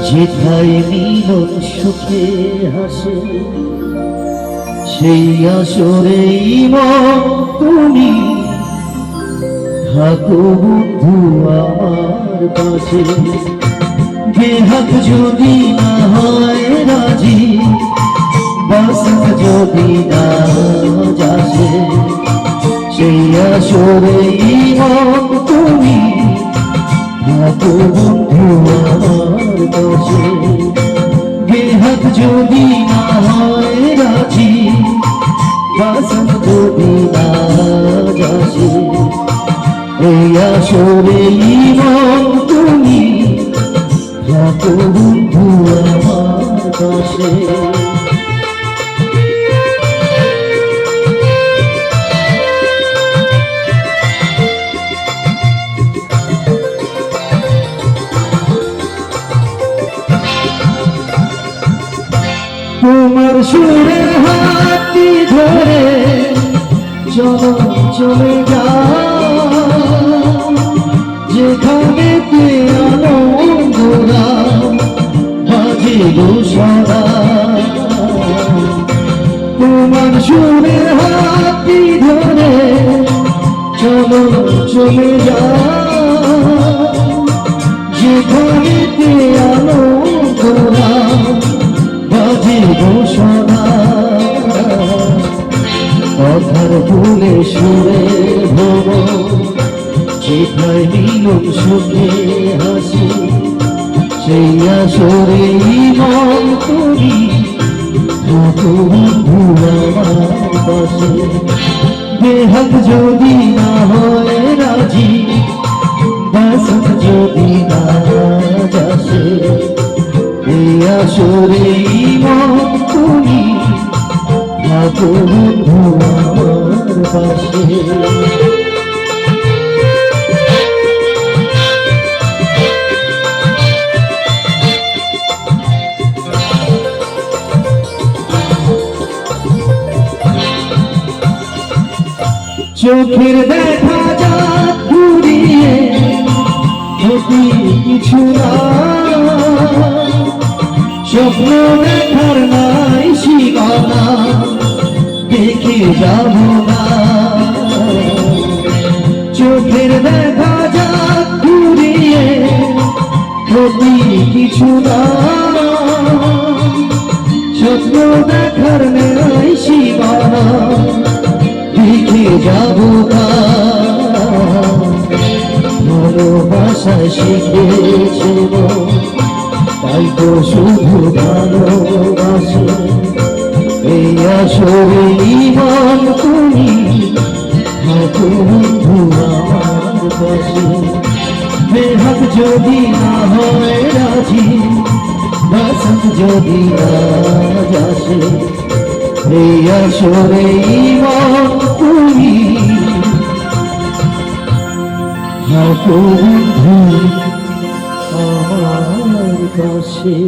যেথায় মিলন সুখে হাসে সেই আসরেই মন তুমি থাকো বন্ধু আমার পাশে। বেহাত যদি না হয় রাজি, বাসন যদি না যাসে, সেই আসরেই মন তুমি থাকো বন্ধু আমার পাশে। বেহাত যদি না হয় রাজি, বাসন যদি না যাসে, এই আসরেই মন তুমি থাকো বন্ধু আমার পাশে। তোমার সুরের হাতটি ধরে চলো চলে যাও, যেখানে আনন্দরা বাজে সদা। তোমার সুরের হাতটি ধরে চলো চলে যাও, যেখানে আনন্দরা বাজে সদা। কথার ভুলে সুরে ভব, যেথায় মিলন সুখে হাসি, সেই আসরেই মন তুমি থাকো বন্ধু আমার পাশে। বেহাত যদি না হয় রাজি, বাসন যদি না যাসে, এই আসরেই মন তুমি থাকো বন্ধু আমার পাশে। চোখের দেখা যা ঘুরিয়ে যদি কিছু না, স্বপ্ন দেখার নাই সীমানা, দেখে যাব না। চোখের দেখা যা ঘুরিয়ে যদি কিছু না, স্বপ্ন দেখার নাই সীমানা, দেখে যাব না। ভালোবাসা শিখেছে তাই তো শুধু ভালোবাসে, এই আসরেই মন তুমি থাকো বন্ধু আমার পাশে। বেহাত যদি না হয় রাজি, বাসন যদি না যাসে, এই আসরেই মন তুমি থাকো বন্ধু আমার পাশে।